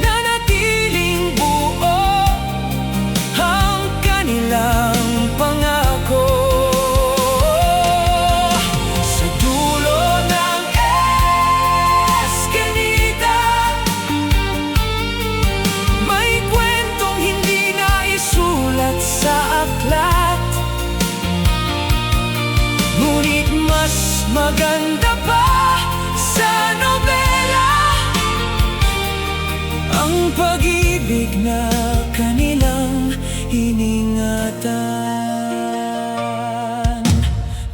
nanatiling buo ang kanilang pangako. Sa dulo ng eskinita, may kwentong hindi naisulat sa aklat, ngunit mas maganda pa sa nobela ang pag-ibig na kanilang iningatan.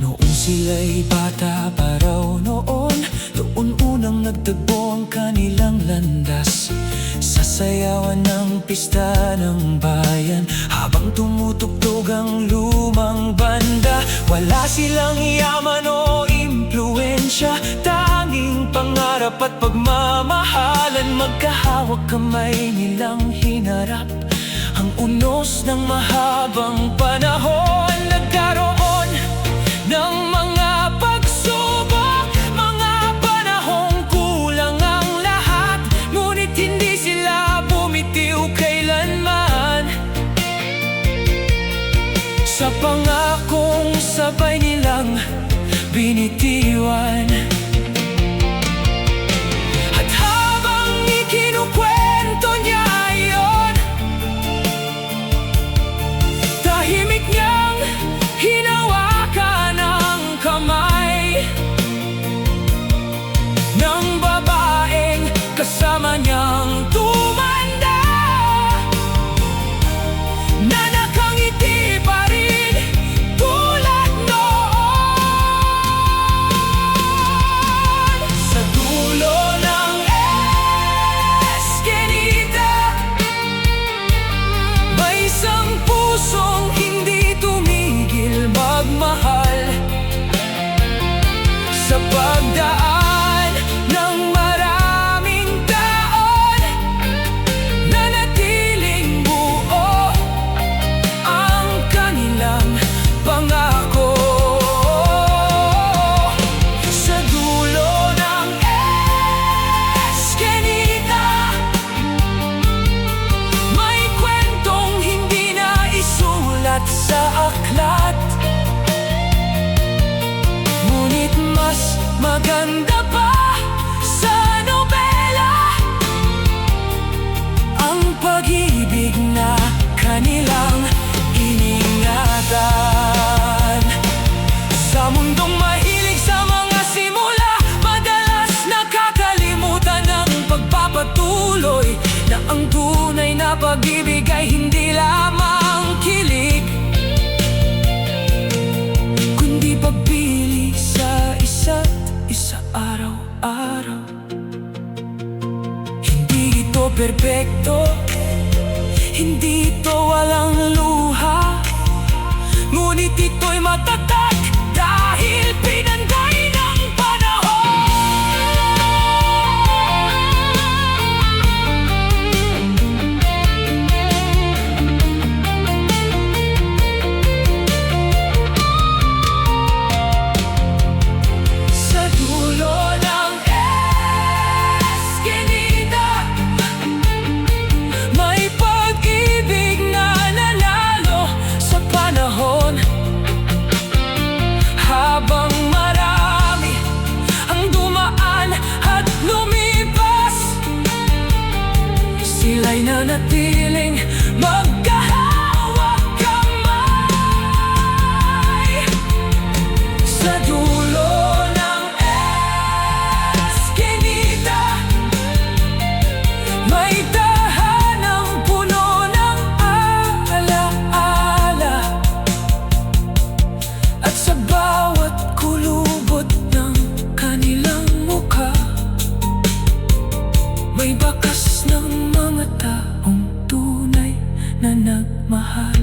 Noong sila'y bata pa raw noon, doon unang nagtagpo ang kanilang landas. Sasayawan ng pista ng bayan habang tumutugtog ang lumang banda. Wala silang yaman o impluensya, tanging pangarap at pagmamahalan. Magkahawak kamay nilang hinarap ang unos ng mahabang panahon. Nagkaroon ng mga pagsubok, mga panahong kulang ang lahat, ngunit hindi sila bumitiw kailanman. Sa pangakong sabay nilang binitiwan, at habang ikinukwento niya iyon, tahimik niyang hinawakan ang kamay ng babaeng kasama niyang tumanda, na nakangiti pa rin tulad noon. Sa dulo ng eskinita, may isang pusong hindi tumigil magmahal. Sa pagdaan ng maraming taon, nanatiling buo ang kanilang pangako. Sa dulo ng eskinita, may kwentong hindi naisulat sa aklat, ngunit mas maganda pa sa nobela ang pag-ibig na kanilang iningatan. Sa mundong mahilig sa mga simula, madalas nakakalimutan ang pagpapatuloy, na ang tunay na pag-ibig ay hindi lamang kilig, kundi pagbili sa isa't isa araw-araw. Hindi ito perpekto, hindi ito walang luha, ngunit ito'y matatag dahil pinanday ng panahon. Sa dulo ng eskinita, may pag-ibig na nanalo sa panahon. Habang marami ang dumaan at lumipas, sila'y nanatiling magkahawak kamay. Sa dulo ng eskinita, may tahanang puno ng alaala, at sa bawat kulubot ng kanilang mukha, may bakas ng mga taong tunay na nagmahal.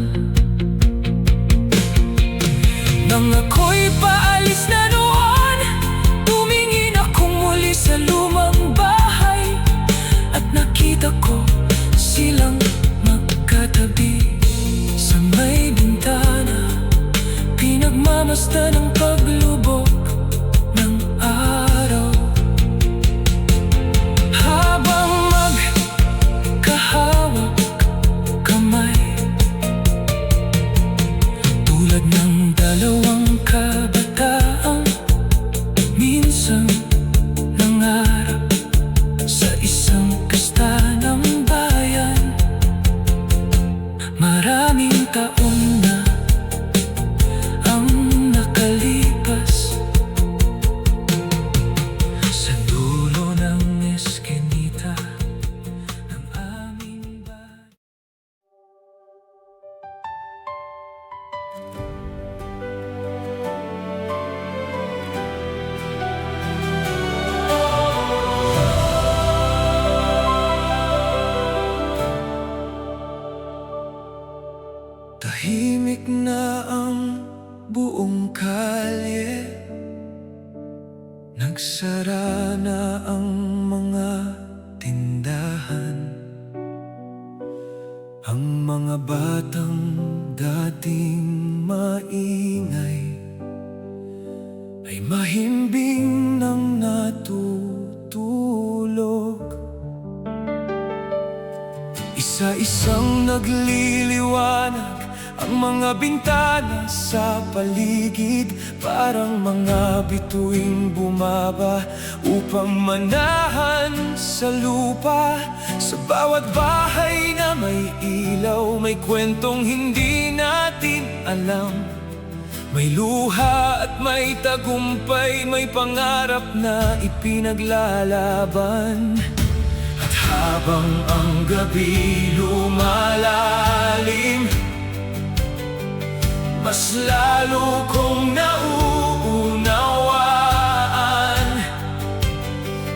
Nang ako'y paalis na noon, tumingin akong muli sa lumang bahay, at nakita ko silang magkatabi sa may bintana. nagmamasdan ang paglubog ng araw. Habang magkahawak kamay, tulad ng dalawang kabataang minsan nangarap sa isang kasta ng bayan. Maraming taon na ang nakalipas, sa dulo ng eskinita ng aming bayan. Tahimik na ang buong kalye, nagsara na ang mga tindahan. Ang mga batang dating maingay ay mahimbing nang natutulog. Isa-isang nagliliwanag ang mga bintana sa paligid, parang mga bituing bumaba upang manahan sa lupa. Sa bawat bahay na may ilaw, may kwentong hindi natin alam. May luha at may tagumpay, may pangarap na ipinaglalaban. At habang ang gabi lumalalim, mas lalo kong nauunawaan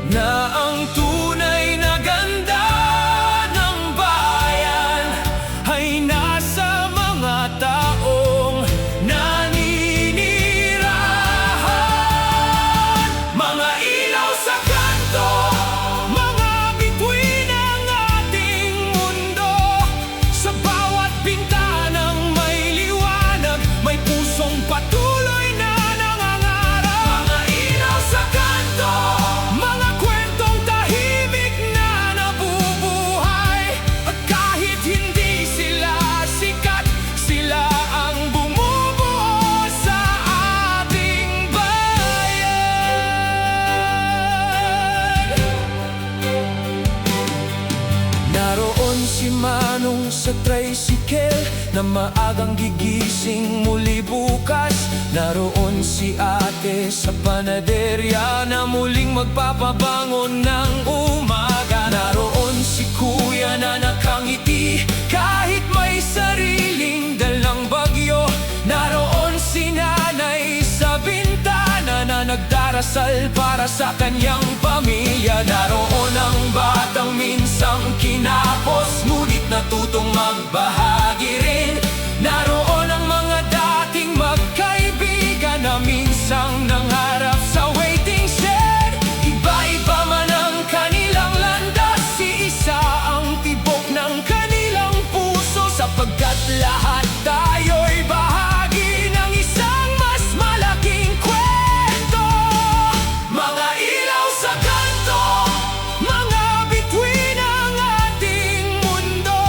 na ang tunay na ganda ng bayan ay nasa mga taong naninirahan. Mga ilaw sa kanto, mga bituin ng ating mundo, sa bawat bintanang may liwanag, may pusong patuloy na nangangarap. Mga ilaw sa kanto, mga kwentong tahimik na nabubuhay. At kahit hindi sila sikat, sila ang bumubuo sa ating bayan. Naroon si Manong sa tricycle na maagang gigising muli bukas. Naroon si Ate sa panaderya na muling magpapabangon ng umaga. Naroon si Kuya na nakangiti kahit may sariling dalang bagyo. Naroon si Nanay sa bintana na nagdarasal para sa kanyang pamilya. Naroon ang batang minsang kinapos, ngunit natutong magbahagi rin. Naroon ang mga dating magkaibigan na minsang nangarap sa waiting shed. Iba-iba man ang kanilang landas, si isa ang tibok ng kanilang puso, sapagkat lahat tayo'y bahagi ng isang mas malaking kwento. Mga ilaw sa kanto, mga bituin ng ating mundo,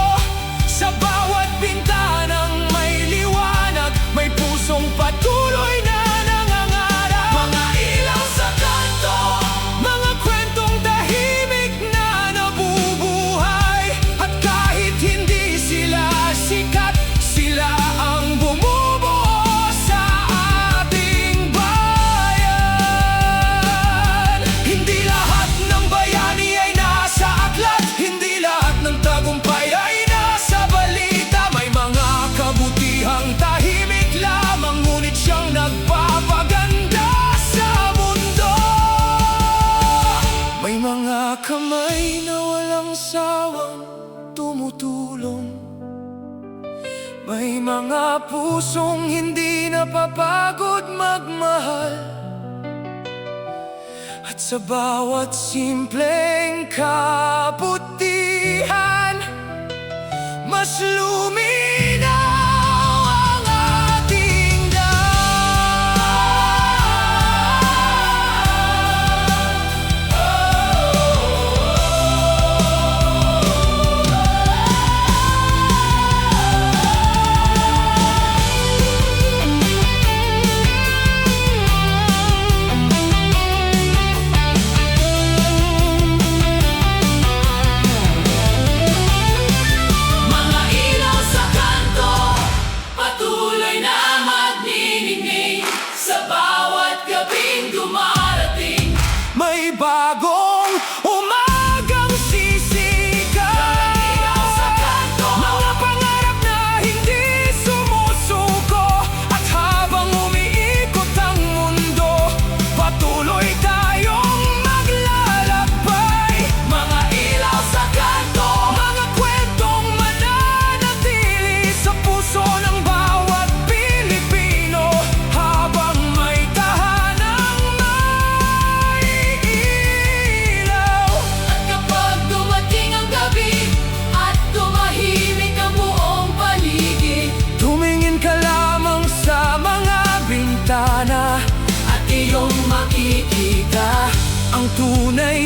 sa bawat bintanang may liwanag, may pusong patuloy na nangangarap. Mga ilaw sa kanto, mga kwentong tahimik na nabubuhay. At kahit hindi sila sikat, sila ang bumubuo sa ating bayan. Hindi lahat ng bayani ay nasa aklat, hindi lahat ng tagumpay ay nasa balita. May mga kabutihang tahimik lamang, ngunit siyang nagpapaganda sa mundo. May mga kamay na walang sawang tumutulong, may mga pusong hindi napapagod magmahal. At sa bawat simpleng kabutihan, mas luminaw ang ating damdamin.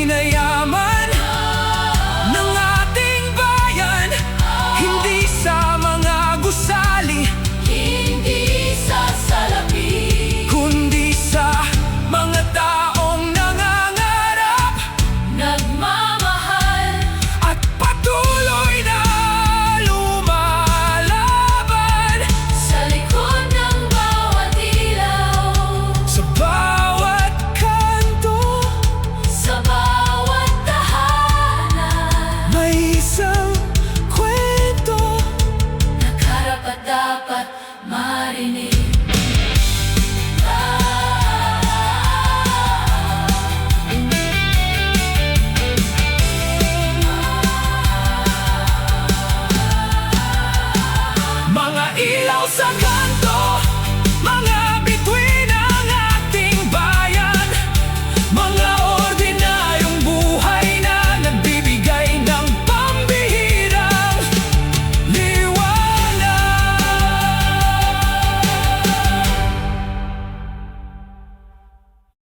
yaman ng ating bayan. Hindi sa mga gusali, Hindi sa salapi, kundi sa mga taong nangangarap nagmamahal, at patuloy na lumalaban. sa likod ng bawat ilaw, Sa bawat kanto, sa bawat tahanan, may isang kwento. na karapat-dapat marinig. Mga ilaw sa